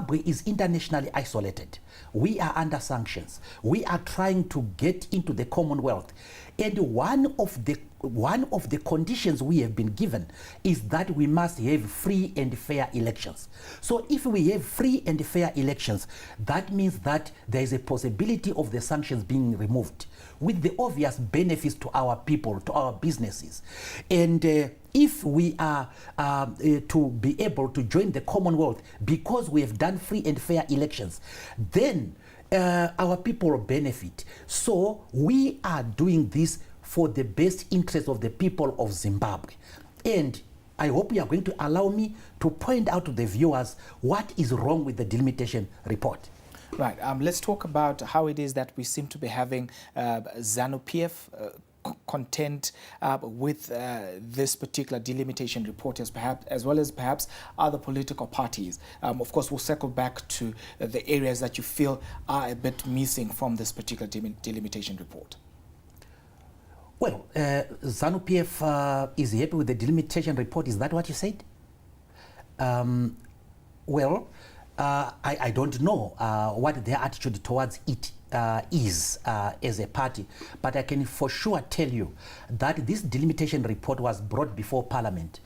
Zimbabwe is internationally isolated. We are under sanctions. We are trying to get into the Commonwealth. And one of the conditions we have been given is that we must have free and fair elections. So if we have free and fair elections, that means that there is a possibility of the sanctions being removed, with the obvious benefits to our people, to our businesses. And if we are to be able to join the Commonwealth because we have done free and fair elections, then our people will benefit. So we are doing this for the best interest of the people of Zimbabwe. And I hope you are going to allow me to point out to the viewers what is wrong with the delimitation report. Right. Let's talk about how it is that we seem to be having ZANU-PF content with this particular delimitation report, as well as perhaps other political parties. Of course, we'll circle back to the areas that you feel are a bit missing from this particular delimitation report. Well, ZANU-PF is happy with the delimitation report. Is that what you said? Well, I don't know what their attitude towards it is as a party, but I can for sure tell you that this delimitation report was brought before Parliament,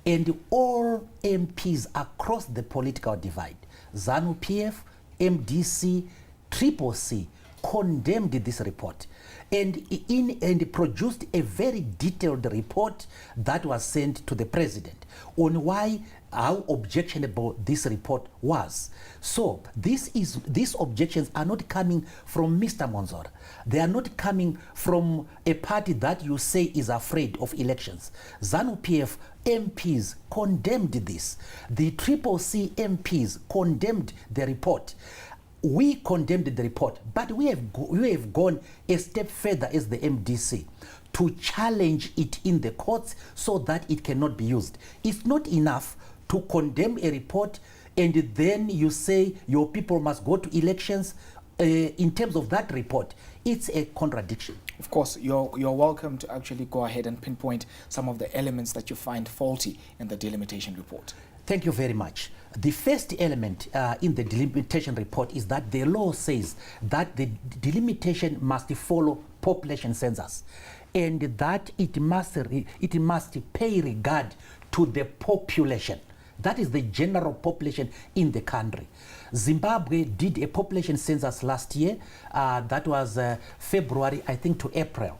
and all MPs across the political divide, ZANU-PF, MDC, Triple C, condemned this report and produced a very detailed report that was sent to the president on how objectionable this report was. So these objections are not coming from Mr. Mwonzora. They are not coming from a party that you say is afraid of elections. ZANU-PF MPs condemned this. The Triple C MPs condemned the report. We condemned the report, but we have gone a step further as the MDC to challenge it in the courts so that it cannot be used. It's not enough to condemn a report and then you say your people must go to elections in terms of that report. It's a contradiction. Of course, you're welcome to actually go ahead and pinpoint some of the elements that you find faulty in the delimitation report. Thank you very much. The first element in the delimitation report is that the law says that the delimitation must follow population census and that it must pay regard to the population. That is the general population in the country. Zimbabwe did a population census last year. That was February, I think, to April.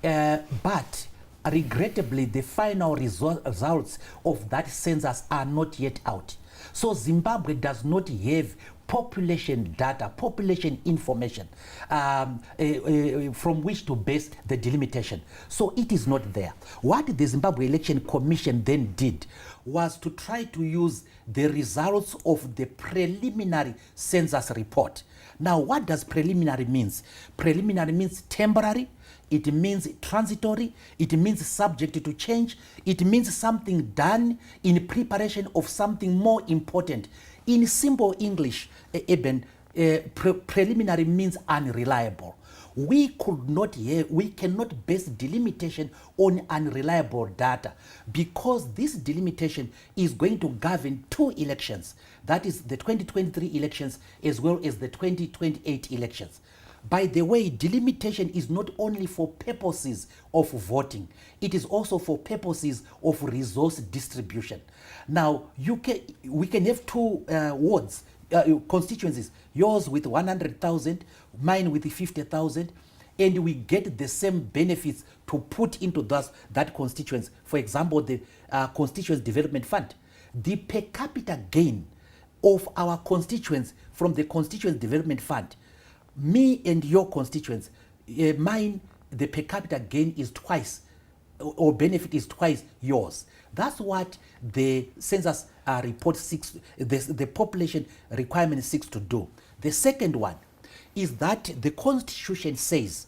But regrettably, the final results of that census are not yet out. So Zimbabwe does not have population data, population information from which to base the delimitation. So it is not there. What the Zimbabwe Election Commission then did was to try to use the results of the preliminary census report. Now, what does preliminary means? Preliminary means temporary. It means transitory, it means subject to change, it means something done in preparation of something more important. In simple English, preliminary means unreliable. We cannot base delimitation on unreliable data because this delimitation is going to govern two elections. That is the 2023 elections as well as the 2028 elections. By the way, delimitation is not only for purposes of voting, it is also for purposes of resource distribution. Now, we can have two wards, constituencies, yours with 100,000, mine with 50,000, and we get the same benefits to put into that constituency. For example, the Constituency Development Fund. The per capita gain of our constituents from the Constituency Development Fund, me and your constituents, mine, the per capita gain is twice, or benefit is twice yours. That's what the census report seeks, the population requirement seeks to do. The second one is that the Constitution says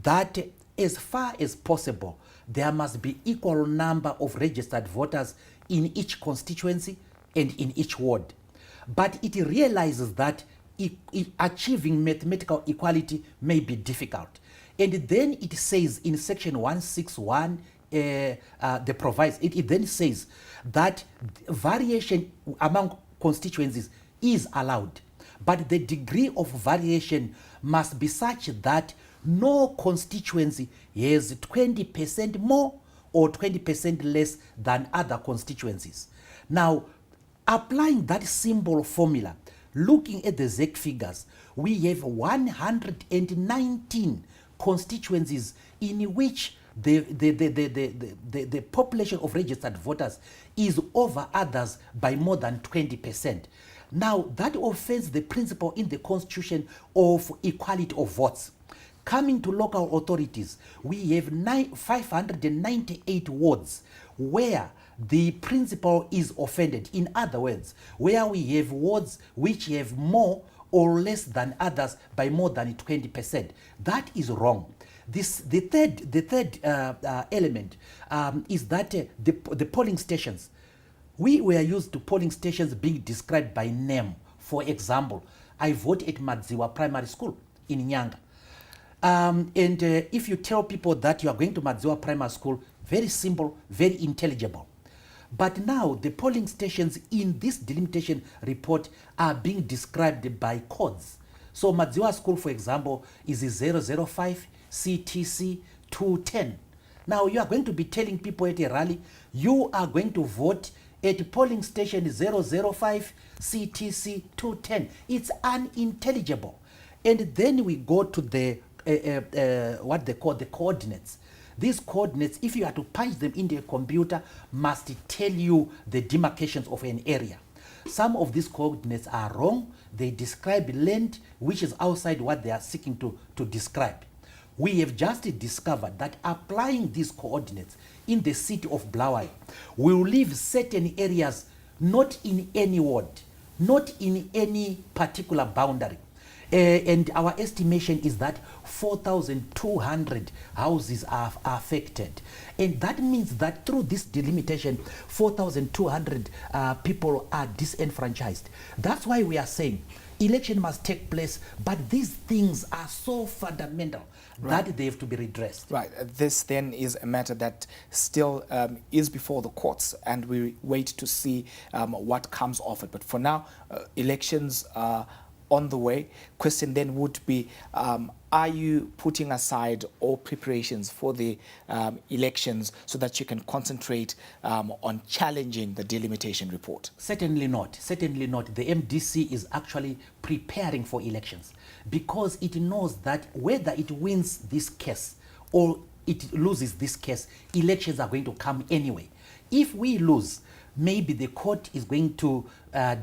that as far as possible, there must be equal number of registered voters in each constituency and in each ward. But it realizes that achieving mathematical equality may be difficult. And then it says in section 161, the provides, it then says that variation among constituencies is allowed, but the degree of variation must be such that no constituency has 20% more or 20% less than other constituencies. Now, applying that simple formula, looking at the ZEC figures, we have 119 constituencies in which the population of registered voters is over others by more than 20%. Now, that offends the principle in the Constitution of equality of votes. Coming to local authorities, we have 598 wards where the principle is offended. In other words, where we have wards which have more or less than others by more than 20%. That is wrong. The third element is that the polling stations. We were used to polling stations being described by name. For example, I vote at Mwonzora Primary School in Nyanga. If you tell people that you are going to Mwonzora Primary School, very simple, very intelligible. But now the polling stations in this delimitation report are being described by codes. So Mwonzora School, for example, is 005 CTC 210. Now you are going to be telling people at a rally, you are going to vote at polling station 005 CTC 210. It's unintelligible. And then we go to the what they call the coordinates. These coordinates, if you are to punch them into a computer, must tell you the demarcations of an area. Some of these coordinates are wrong. They describe land which is outside what they are seeking to describe. We have just discovered that applying these coordinates in the city of Blawayo will leave certain areas not in any ward, not in any particular boundary. And our estimation is that 4,200 houses are affected. And that means that through this delimitation, 4,200 people are disenfranchised. That's why we are saying election must take place, but these things are so fundamental that they have to be redressed. Right. This then is a matter that still is before the courts, and we wait to see what comes of it. But for now, elections are on the way. Question then would be, are you putting aside all preparations for the elections so that you can concentrate on challenging the delimitation report? Certainly not. Certainly not. The MDC is actually preparing for elections because it knows that whether it wins this case or it loses this case, elections are going to come anyway. If we lose, maybe the court is going to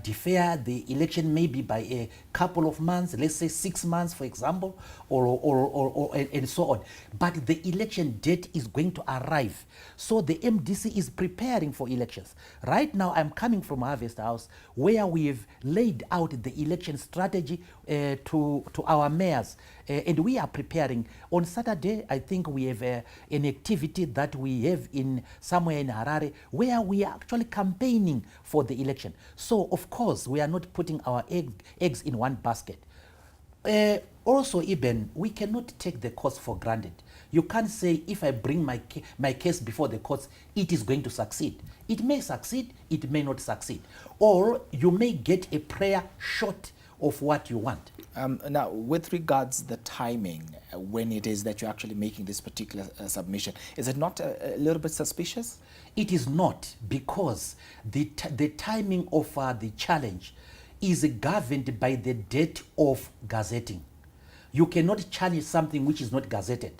defer the election maybe by a couple of months, let's say 6 months, for example, and so on. But the election date is going to arrive. So the MDC is preparing for elections. Right now, I'm coming from Harvest House, where we have laid out the election strategy to our mayors. And we are preparing. On Saturday, I think we have an activity that we have in somewhere in Harare, where we are actually campaigning for the election. So, of course, we are not putting our eggs in one basket. Also, Eben, we cannot take the courts for granted. You can't say, if I bring my case before the courts, it is going to succeed. It may succeed, it may not succeed. Or you may get a prayer short of what you want. Now, with regards the timing, when it is that you're actually making this particular submission, is it not a little bit suspicious? It is not, because the timing of the challenge is governed by the date of gazetting. You cannot challenge something which is not gazetted.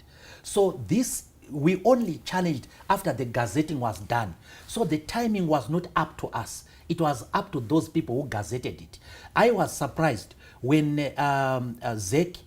So this, we only challenged after the gazetting was done. So the timing was not up to us. It was up to those people who gazetted it. I was surprised when ZEC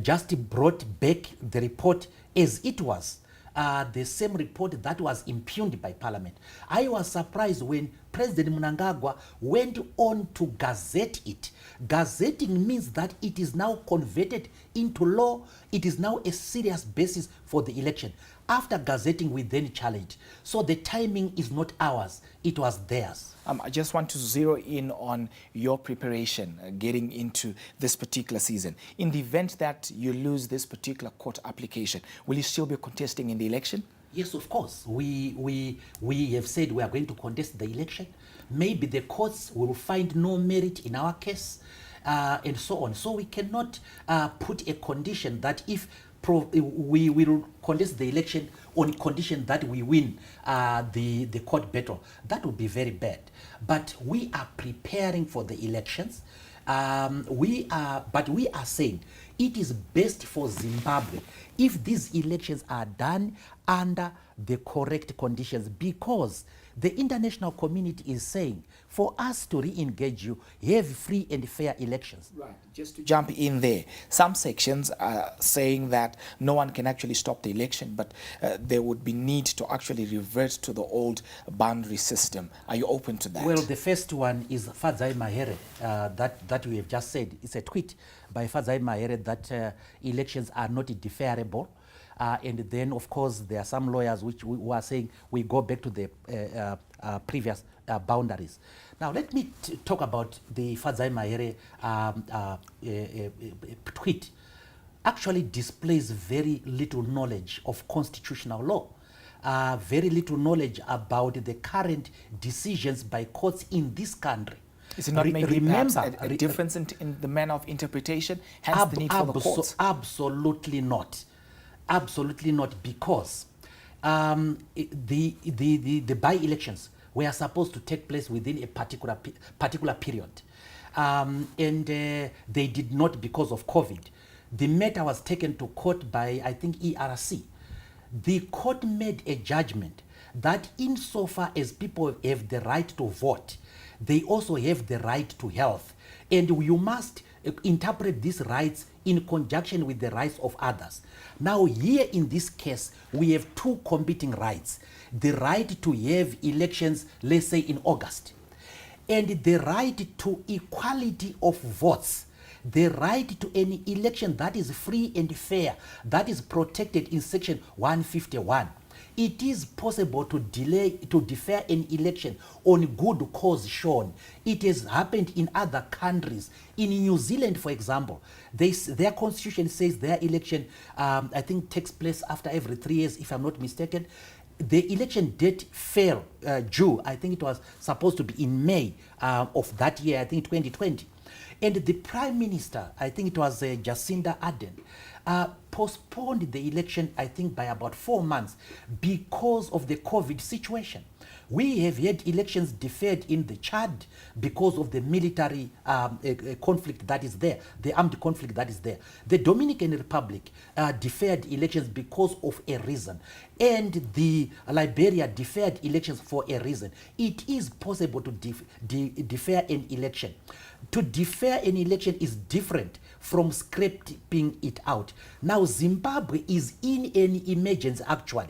just brought back the report as it was, the same report that was impugned by Parliament. I was surprised when President Mnangagwa went on to gazette it. Gazetting means that it is now converted into law. It is now a serious basis for the election. After gazetting, we then challenged. So the timing is not ours, it was theirs. I just want to zero in on your preparation getting into this particular season. In the event that you lose this particular court application, will you still be contesting in the election? Yes, of course. We have said we are going to contest the election maybe the courts will find no merit in our case, and so on. So we cannot put a condition that if we will contest the election on condition that we win the court battle, that would be very bad. But we are preparing for the elections. But we are saying it is best for Zimbabwe if these elections are done under the correct conditions, because the international community is saying for us to re-engage you, have free and fair elections. Right. Just to jump in there, some sections are saying that no one can actually stop the election, but there would be need to actually revert to the old boundary system. Are you open to that? Well, the first one is Fadzai Mahere, that we have just said. It's a tweet by Fadzai Mahere that elections are not deferrable. And then, of course, there are some lawyers who are saying we go back to the previous boundaries. Now, let me talk about the Fadzai Mahere tweet. Actually displays very little knowledge of constitutional law, very little knowledge about the current decisions by courts in this country. Is it not maybe perhaps a difference in the manner of interpretation, hence the need for the courts? Absolutely not. Absolutely not, because the by-elections were supposed to take place within a particular period. And they did not because of COVID. The matter was taken to court by, I think, ERC. The court made a judgment that insofar as people have the right to vote, they also have the right to health. And you must interpret these rights in conjunction with the rights of others. Now, here in this case, we have two competing rights. The right to have elections, let's say in August, and the right to equality of votes, the right to any election that is free and fair, that is protected in section 151. It is possible to defer an election on good cause shown. It has happened in other countries. In New Zealand, for example, their constitution says their election, I think, takes place after every 3 years, if I'm not mistaken. The election date fell due. I think it was supposed to be in May of that year, I think 2020. And the Prime Minister, I think it was Jacinda Ardern, postponed the election, I think, by about 4 months because of the COVID situation. We have had elections deferred in the Chad because of the military conflict that is there, the armed conflict that is there. The Dominican Republic deferred elections because of a reason. And the Liberia deferred elections for a reason. It is possible to defer an election. To defer an election is different from scraping it out. Now, Zimbabwe is in an emergency, actually.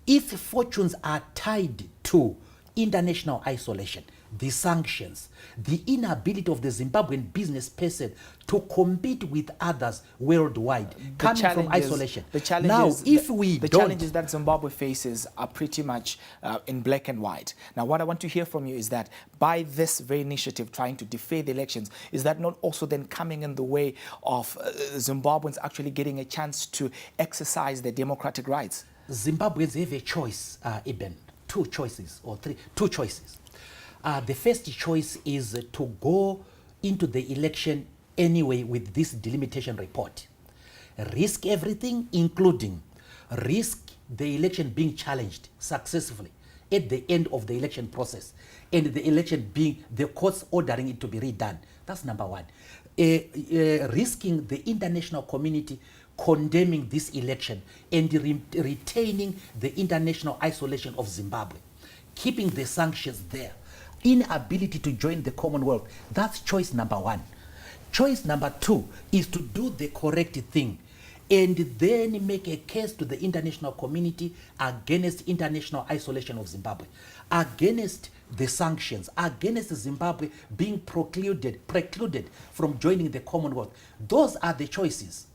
Its fortunes are tied to international isolation, the sanctions, the inability of the Zimbabwean business person to compete with others worldwide, coming from isolation. The challenges that Zimbabwe faces are pretty much in black and white. Now, what I want to hear from you is that by this very initiative trying to defer the elections, is that not also then coming in the way of Zimbabweans actually getting a chance to exercise their democratic rights? Zimbabweans have a choice, Eben, two choices. The first choice is to go into the election anyway with this delimitation report. Risk everything, including risk the election being challenged successfully at the end of the election process, and the election being the courts ordering it to be redone. That's number one. Risking the international community condemning this election and retaining the international isolation of Zimbabwe, keeping the sanctions there, inability to join the Commonwealth. That's choice number one. Choice number two is to do the correct thing and then make a case to the international community against international isolation of Zimbabwe, against the sanctions, against Zimbabwe being precluded from joining the Commonwealth. Those are the choices.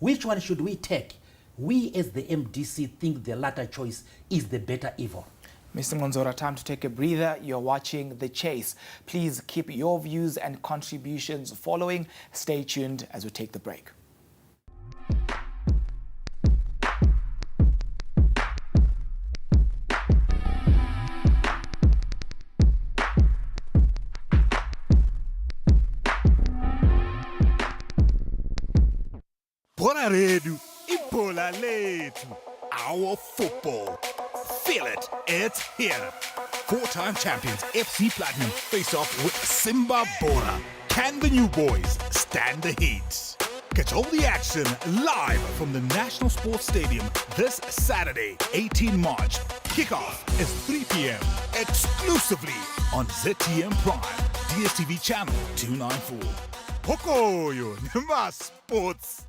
Which one should we take? We as the MDC think the latter choice is the better evil. Mr. Mwonzora, time to take a breather. You're watching The Chase. Please keep your views and contributions following. Stay tuned as we take the break. Ibhola redu, ibhola letu. Our football. Feel it, it's here. Four-time champions FC Platinum face off with Simba Bora. Can the new boys stand the heat? Catch all the action live from the National Sports Stadium this Saturday, 18 March. Kickoff is 3 p.m. exclusively on ZTM Prime, DSTV channel 294. Hokoyo, Nima Sports.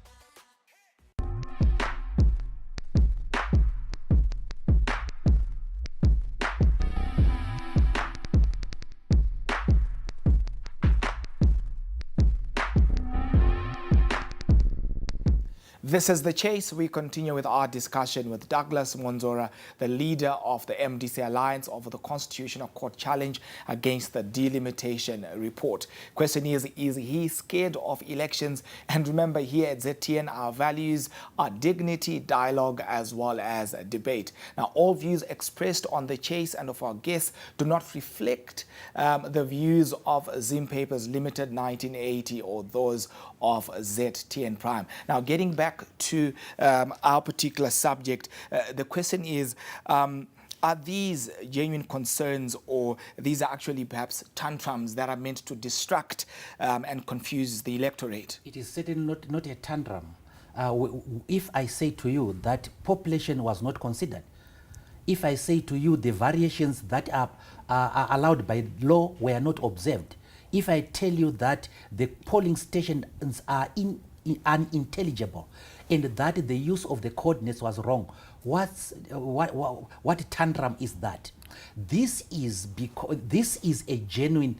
This is The Chase. We continue with our discussion with Douglas Mwonzora, the leader of the MDC Alliance, over the Constitutional Court challenge against the delimitation report. Question is he scared of elections? And remember, here at ZTN, our values are dignity, dialogue, as well as debate. Now, all views expressed on The Chase and of our guests do not reflect the views of Zim Papers Limited 1980 or those of ZTN Prime. Now, getting back to our particular subject, the question is, are these genuine concerns, or these are actually perhaps tantrums that are meant to distract and confuse the electorate? It is certainly not a tantrum. If I say to you that population was not considered, if I say to you the variations that are allowed by law were not observed, if I tell you that the polling stations are unintelligible and that the use of the coordinates was wrong, what tantrum is that? This is because this is a genuine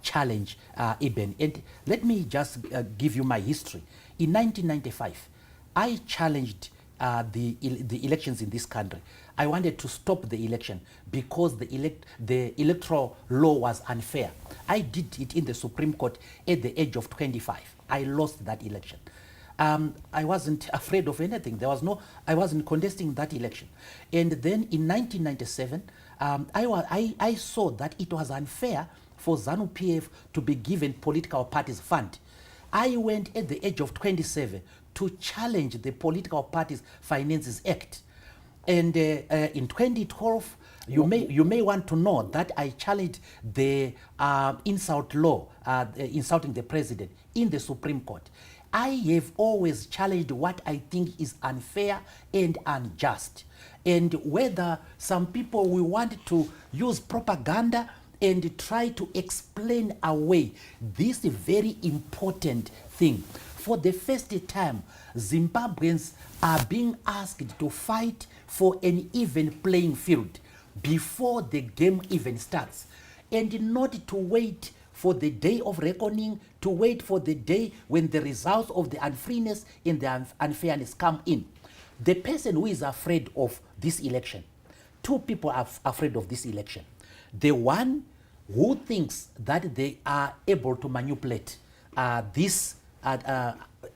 challenge, Eben. And let me just give you my history. In 1995, I challenged the elections in this country. I wanted to stop the election because the electoral law was unfair. I did it in the Supreme Court at the age of 25. I lost that election. I wasn't afraid of anything. I wasn't contesting that election. And then in 1997, I saw that it was unfair for ZANU-PF to be given political parties fund. I went at the age of 27 to challenge the Political Parties Finances Act. And in 2012, you may want to know that I challenged the insult law, insulting the president, in the Supreme Court. I have always challenged what I think is unfair and unjust. And whether some people will want to use propaganda and try to explain away this very important thing. For the first time, Zimbabweans are being asked to fight for an even playing field before the game even starts, and not to wait for the day of reckoning, to wait for the day when the results of the unfreeness and the unfairness come in. The person who is afraid of this election, two people are afraid of this election. The one who thinks that they are able to manipulate this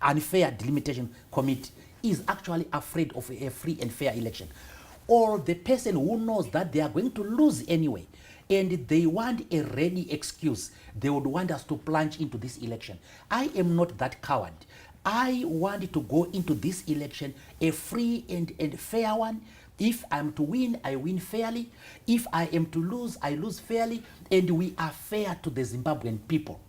unfair delimitation committee is actually afraid of a free and fair election. Or the person who knows that they are going to lose anyway, and they want a ready excuse. They would want us to plunge into this election. I am not that coward. I want to go into this election a free and fair one. If I'm to win, I win fairly. If I am to lose, I lose fairly. And we are fair to the Zimbabwean people.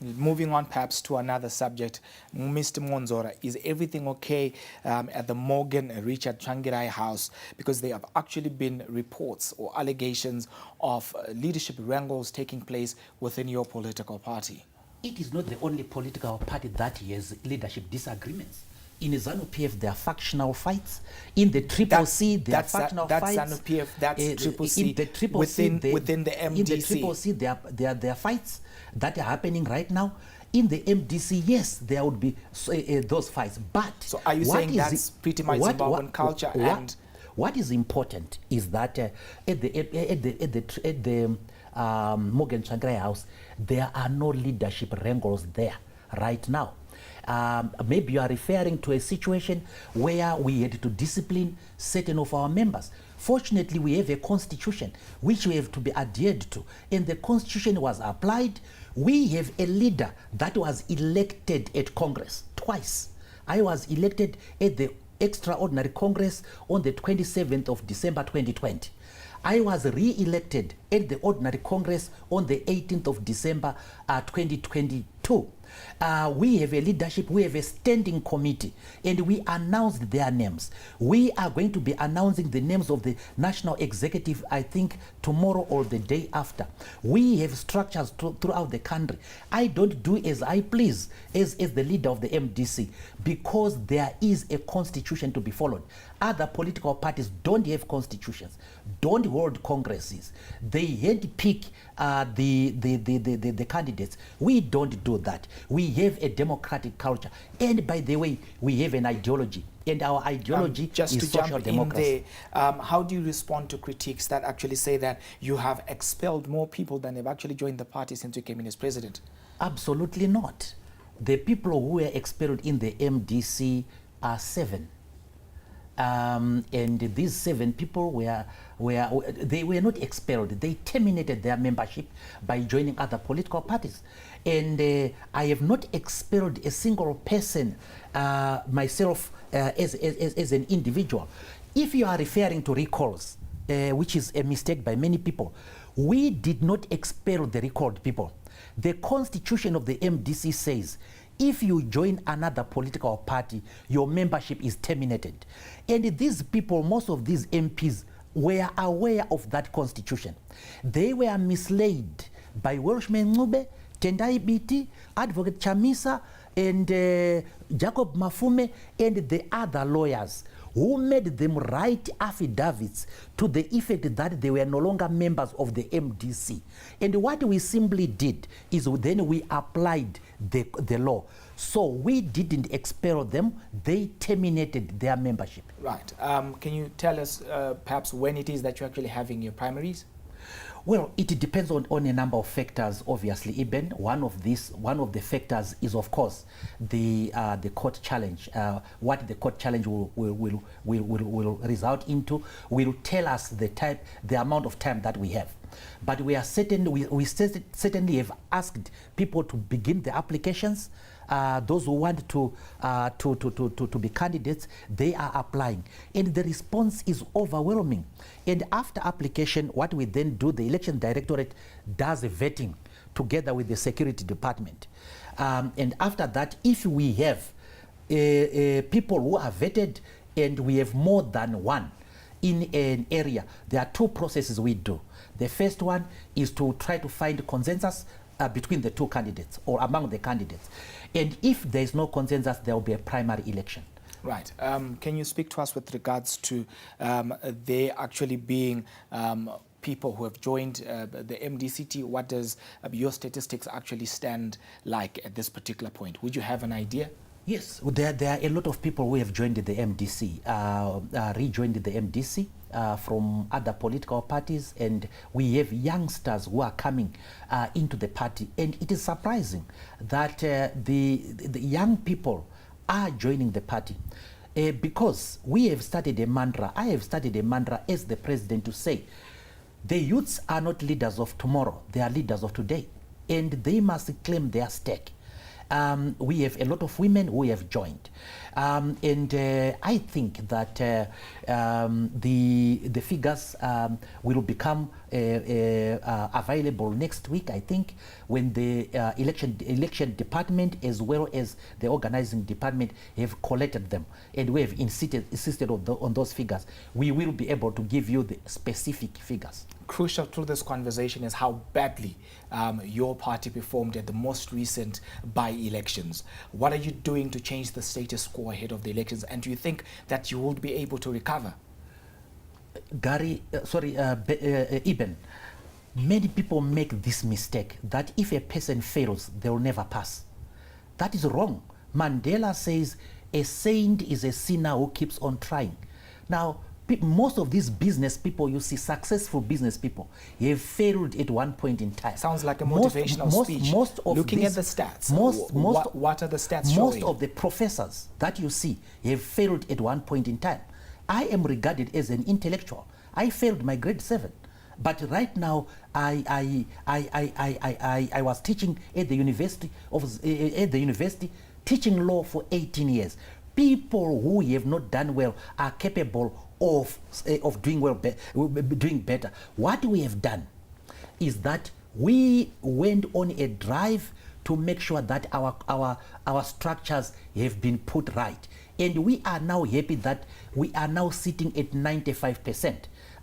Moving on perhaps to another subject, Mr. Mwonzora, is everything okay at the Morgan Richard Changirai house? Because there have actually been reports or allegations of leadership wrangles taking place within your political party. It is not the only political party that has leadership disagreements. In ZANU-PF, there are factional fights. In the Triple C, there are factional fights. That's ZANU-PF, that's Triple C. In the Triple within C, within the MDC. In the Triple C, there are fights that are happening right now. In the MDC, yes, there would be those fights. But so are you saying that's pretty much Zimbabwean culture? And what is important is that at the Morgan Changirai house, there are no leadership wrangles there right now. Maybe you are referring to a situation where we had to discipline certain of our members. Fortunately, we have a constitution which we have to be adhered to, and the constitution was applied. We have a leader that was elected at Congress twice. I was elected at the Extraordinary Congress on the 27th of December 2020. I was re-elected at the Ordinary Congress on the 18th of December 2022. We have a leadership, we have a standing committee, and we announced their names. We are going to be announcing the names of the national executive, I think, tomorrow or the day after. We have structures throughout the country. I don't do as I please as the leader of the MDC, because there is a constitution to be followed. Other political parties don't have constitutions, don't hold congresses. They handpick the candidates. We don't do that. We have a democratic culture. And by the way, we have an ideology. And our ideology just is to social jump democracy. in there, how do you respond to critiques that actually say that you have expelled more people than have actually joined the party since you came in as president? Absolutely not. The people who were expelled in the MDC are 7. And these 7 people they were not expelled. They terminated their membership by joining other political parties. And I have not expelled a single person myself as an individual. If you are referring to recalls, which is a mistake by many people, we did not expel the recalled people. The constitution of the MDC says if you join another political party, your membership is terminated. And these people, most of these MPs, were aware of that constitution. They were misled by Welshman Ncube, Tendai Biti, Advocate Chamisa, and Jacob Mafume, and the other lawyers who made them write affidavits to the effect that they were no longer members of the MDC. And what we simply did is then we applied the law. So we didn't expel them, they terminated their membership. Right. Can you tell us perhaps when it is that you're actually having your primaries? Well, it depends on a number of factors, obviously, Eben. One of the factors is, of course, the court challenge. What the court challenge will result into will tell us the amount of time that we have. But we are we certainly have asked people to begin the applications. Those who want to be candidates, they are applying. And the response is overwhelming. And after application, what we then do, the election directorate does a vetting together with the security department. And after that, if we have people who are vetted and we have more than one in an area, there are 2 processes we do. The first one is to try to find consensus between the 2 candidates or among the candidates. And if there is no consensus, there will be a primary election. Right. Can you speak to us with regards to there actually being people who have joined the MDCT? What does your statistics actually stand like at this particular point? Would you have an idea? Yes, there are a lot of people who have joined the MDC, rejoined the MDC from other political parties, and we have youngsters who are coming into the party. And it is surprising that the young people are joining the party because we have started a mantra. I have started a mantra as the president to say, the youths are not leaders of tomorrow, they are leaders of today, and they must claim their stake. We have a lot of women who have joined. And I think that the figures will become available next week, I think, when the election department as well as the organizing department have collected them. And we have insisted on those figures. We will be able to give you the specific figures. Crucial to this conversation is how badly your party performed at the most recent by-elections. What are you doing to change the status quo ahead of the elections, and do you think that you will be able to recover? Eben, many people make this mistake that if a person fails, they will never pass. That is wrong. Mandela says a saint is a sinner who keeps on trying. Now, most of these business people, you see, successful business people, have failed at one point in time. Sounds like a motivational speech. Looking at the stats, what are the stats showing? Most of the professors that you see have failed at one point in time. I am regarded as an intellectual. I failed my grade 7. But right now, I was teaching at the university, teaching law for 18 years. People who have not done well are capable of doing better. What we have done is that we went on a drive to make sure that our structures have been put right. And we are now happy that we are now sitting at 95%.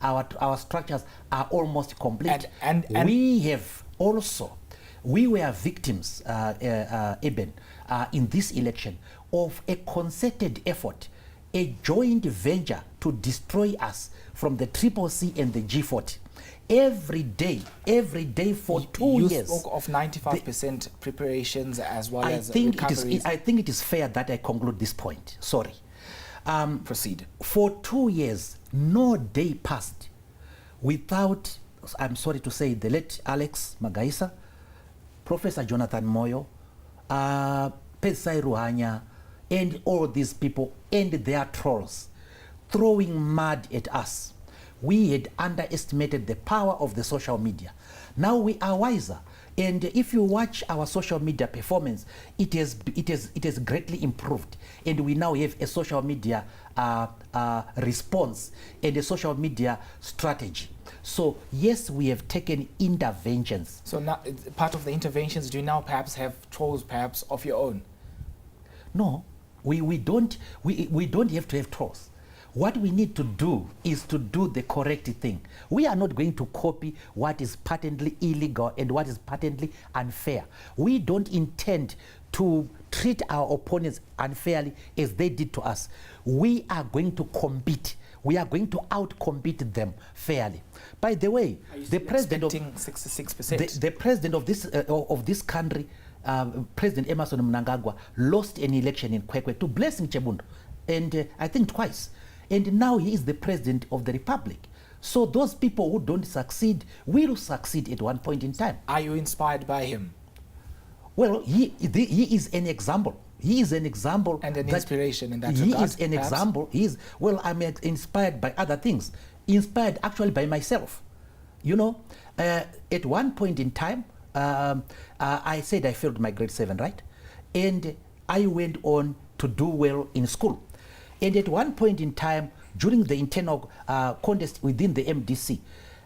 Our structures are almost complete. And we have also, we were victims, Eben, in this election of a concerted effort, a joint venture to destroy us from the CCC and the G40. Every day for 2 years. You spoke of 95% preparations as well as recoveries. I think it is fair that I conclude this point. Sorry. Proceed. For 2 years, no day passed without, I'm sorry to say, the late Alex Magaisa, Professor Jonathan Moyo, Pesai Ruhanya, and all these people and their trolls throwing mud at us. We had underestimated the power of the social media. Now we are wiser. And if you watch our social media performance, it has greatly improved. And we now have a social media response and a social media strategy. So yes, we have taken interventions. So now, part of the interventions, do you now perhaps have trolls perhaps of your own? No, we don't have to have trolls. What we need to do is to do the correct thing. We are not going to copy what is patently illegal and what is patently unfair. We don't intend to treat our opponents unfairly as they did to us. We are going to compete. We are going to out-compete them fairly. By the way, the president of 66%. The president of this country, President Emerson Mnangagwa, lost an election in Kwekwe to Blessing Chebundu, and I think twice. And now he is the president of the republic. So those people who don't succeed will succeed at one point in time. Are you inspired by him? Well, he is an example. He is an example. And an inspiration in that he regard, He is an perhaps? example. Well, I'm inspired by other things. Inspired actually by myself. You know, at one point in time, I said I failed my grade 7, right? And I went on to do well in school. And at one point in time, during the internal contest within the MDC,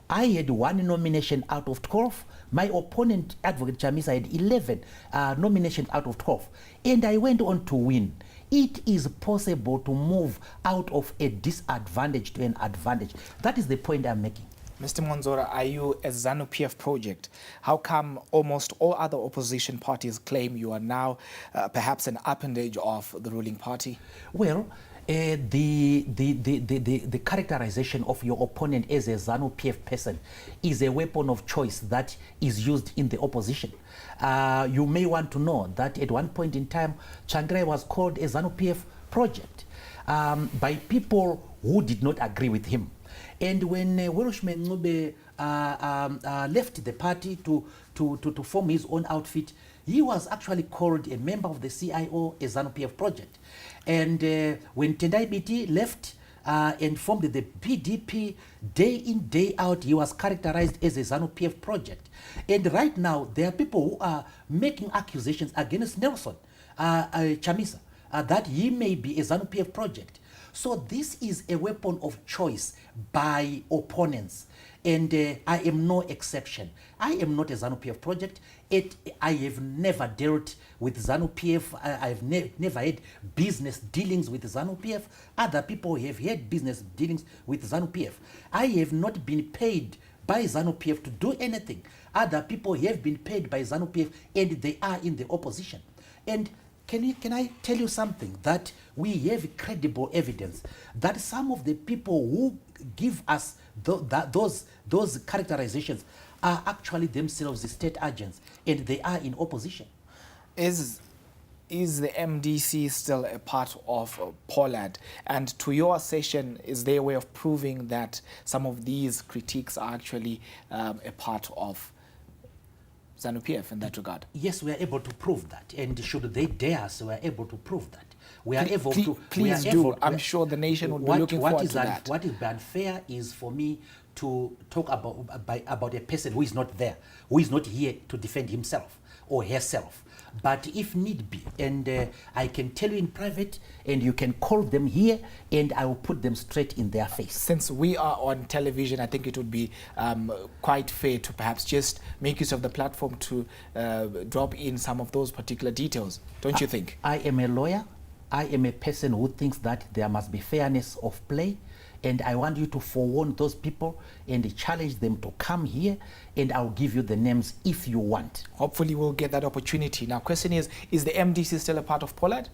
I had 1 nomination out of 12. My opponent, Advocate Chamisa, had 11 nominations out of 12. And I went on to win. It is possible to move out of a disadvantage to an advantage. That is the point I'm making. Mr. Mwonzora, are you a ZANU-PF project? How come almost all other opposition parties claim you are now perhaps an appendage of the ruling party? Well, the characterization of your opponent as a ZANU-PF person is a weapon of choice that is used in the opposition. You may want to know that at one point in time, Changrai was called a ZANU-PF project by people who did not agree with him. And when Welshman Ngube left the party to form his own outfit, he was actually called a member of the CIO, a ZANU-PF project. And when Tendai BT left and formed the PDP, day in, day out, he was characterized as a ZANU-PF project. And right now, there are people who are making accusations against Nelson Chamisa that he may be a ZANU-PF project. So this is a weapon of choice by opponents. And I am no exception. I am not a ZANU-PF project. I have never dealt with ZANU-PF. I've never had business dealings with ZANU-PF. Other people have had business dealings with ZANU-PF. I have not been paid by ZANU-PF to do anything. Other people have been paid by ZANU-PF and they are in the opposition. And can I tell you something? That we have credible evidence that some of the people who give us those characterizations are actually themselves the state agents and they are in opposition. Is the MDC still a part of Pollard? And to your assertion, is there a way of proving that some of these critiques are actually a part of ZANU-PF in that regard? Yes, we are able to prove that. And should they dare us, we are able to prove that. We are able to. Please do. I'm sure the nation would be looking forward to that. What is unfair is for me to talk about a person who is not there, who is not here to defend himself or herself. But if need be, and I can tell you in private, and you can call them here, and I will put them straight in their face. Since we are on television, I think it would be quite fair to perhaps just make use of the platform to drop in some of those particular details, don't you think? I am a lawyer. I am a person who thinks that there must be fairness of play, and I want you to forewarn those people and challenge them to come here, and I'll give you the names if you want. Hopefully we'll get that opportunity. Now, question is the MDC still a part of Pollard?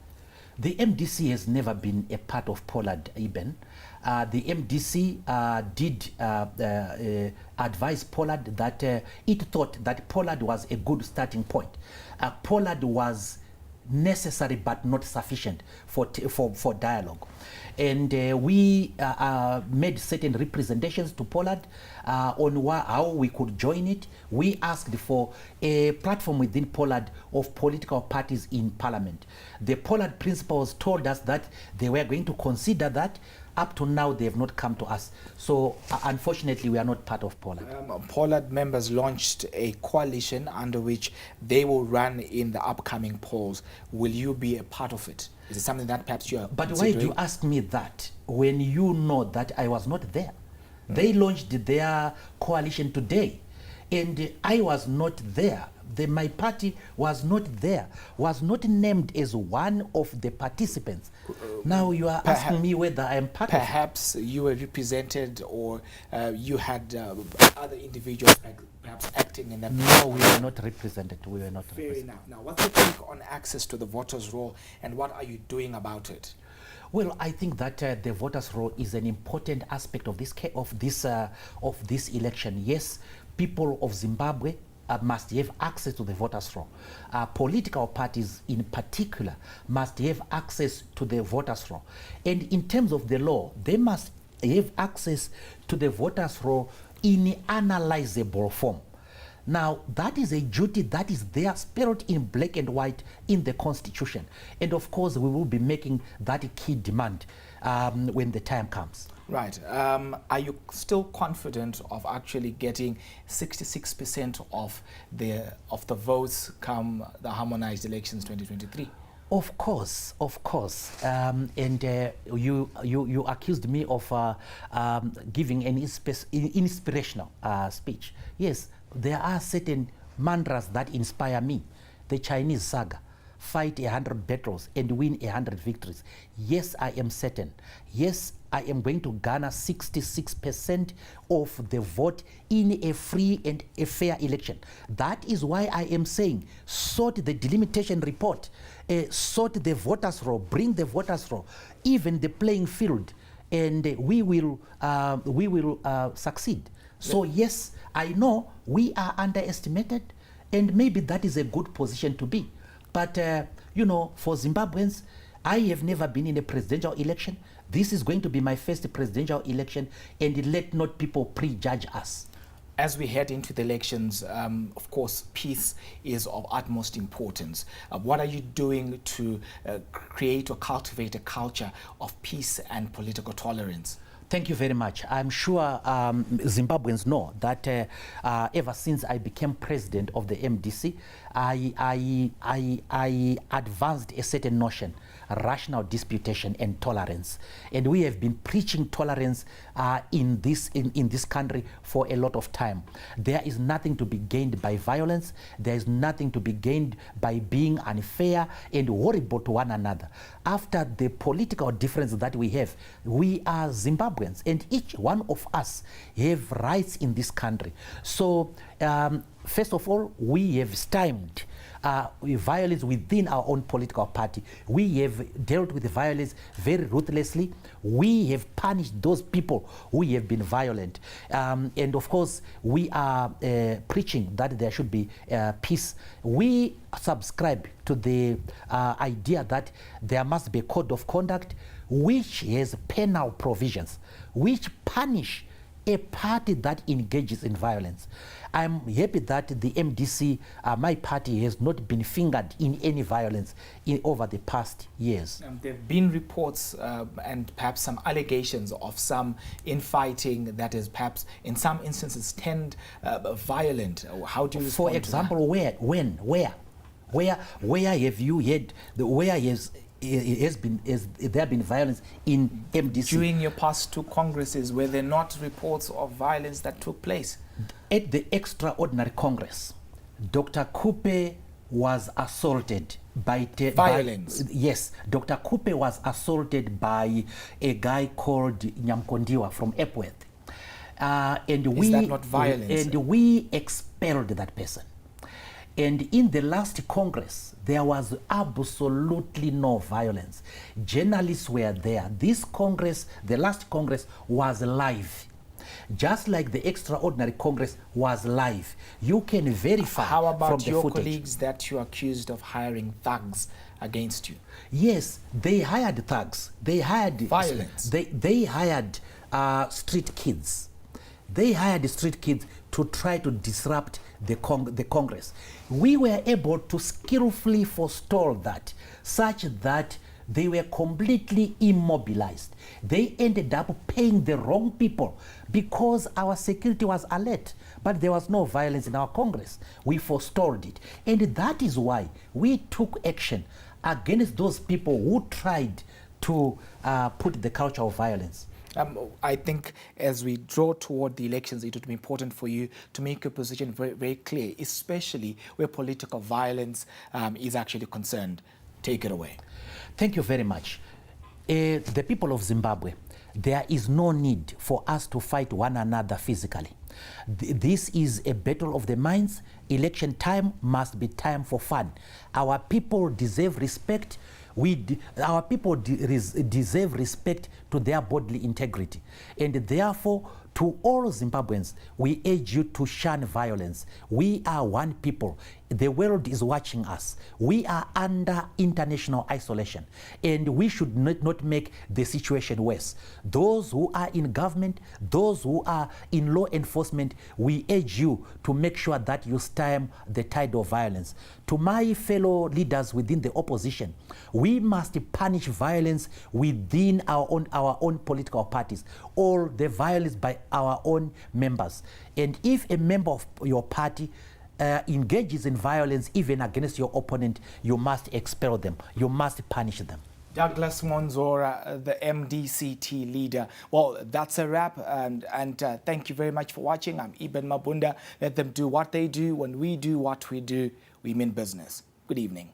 The MDC has never been a part of Pollard, Eben. The MDC did advise Pollard that it thought that Pollard was a good starting point. Pollard was necessary but not sufficient for dialogue. And we made certain representations to Pollard on how we could join it. We asked for a platform within Pollard of political parties in parliament. The Pollard principals told us that they were going to consider that. Up to now, they have not come to us. So, unfortunately, we are not part of Pollard. Pollard members launched a coalition under which they will run in the upcoming polls. Will you be a part of it? Is it something that perhaps you are But considering? why do you ask me that when you know that I was not there? They launched their coalition today, and I was not there. My party was not there, was not named as one of the participants. Now you are asking me whether I am part of it. Perhaps you were represented, or you had other individuals perhaps acting in that. No, we were not represented. We were not Fair represented. enough. Now, what's your take on access to the voters' roll, and what are you doing about it? Well, I think that the voters' roll is an important aspect of this election. Yes, people of Zimbabwe must have access to the voters' roll. Political parties in particular must have access to the voters' roll. And in terms of the law, they must have access to the voters' roll in analyzable form. Now, that is a duty that is there, spelled in black and white in the Constitution. And of course, we will be making that a key demand when the time comes. Right. Are you still confident of actually getting 66% of the votes come the harmonized elections 2023? Of course. You accused me of giving an inspirational speech. Yes, there are certain mantras that inspire me. The Chinese saga, fight 100 battles and win 100 victories. Yes, I am certain. Yes, I am going to garner 66% of the vote in a free and a fair election. That is why I am saying, sort the delimitation report, sort the voters' roll, bring the voters' roll, even the playing field, and we will succeed. So yes, I know we are underestimated, and maybe that is a good position to be. But, for Zimbabweans, I have never been in a presidential election. This is going to be my first presidential election, and let not people prejudge us. As we head into the elections, of course, peace is of utmost importance. What are you doing to create or cultivate a culture of peace and political tolerance? Thank you very much. I'm sure Zimbabweans know that ever since I became president of the MDC, I advanced a certain notion, rational disputation and tolerance. And we have been preaching tolerance in this country for a lot of time. There is nothing to be gained by violence. There is nothing to be gained by being unfair and horrible to one another. After the political difference that we have, we are Zimbabweans, and each one of us have rights in this country. So first of all, we have stymied violence within our own political party. We have dealt with violence very ruthlessly. We have punished those people who have been violent. And of course, we are preaching that there should be peace. We subscribe to the idea that there must be a code of conduct which has penal provisions, which punish a party that engages in violence. I'm happy that the MDC, my party, has not been fingered in any violence over the past years. There have been reports and perhaps some allegations of some infighting that is perhaps in some instances turned violent. How do you respond For example, where? Where have you had where has there been violence in MDC? During your past two congresses, were there not reports of violence that took place? At the extraordinary Congress, Dr. Kupe was assaulted by violence. Yes, Dr. Kupe was assaulted by a guy called Nyamkondiwa from Epworth. Is that not violence? And we expelled that person. And in the last Congress, there was absolutely no violence. Journalists were there. This Congress, the last Congress, was live. Just like the extraordinary Congress was live. You can verify. How about from the your footage. colleagues that you accused of hiring thugs against you? Yes, they hired thugs. They hired violence. They hired street kids. They hired street kids to try to disrupt the Congress. We were able to skillfully forestall that, such that they were completely immobilized. They ended up paying the wrong people because our security was alert, but there was no violence in our Congress. We forestalled it. And that is why we took action against those people who tried to put the culture of violence. I think as we draw toward the elections, it would be important for you to make your position very, very clear, especially where political violence is actually concerned. Take it away. Thank you very much. The people of Zimbabwe, there is no need for us to fight one another physically. This is a battle of the minds. Election time must be time for fun. Our people deserve respect. Our people deserve respect to their bodily integrity. And therefore, to all Zimbabweans, we urge you to shun violence. We are one people. The world is watching us. We are under international isolation, and we should not make the situation worse. Those who are in government, those who are in law enforcement, we urge you to make sure that you stem the tide of violence. To my fellow leaders within the opposition, we must punish violence within our own political parties, or the violence by our own members. And if a member of your party engages in violence even against your opponent, you must expel them. You must punish them. Douglas Mwonzora, the MDCT leader. Well, that's a wrap, and thank you very much for watching. I'm Eben Mabunda. Let them do what they do. When we do what we do, we mean business. Good evening.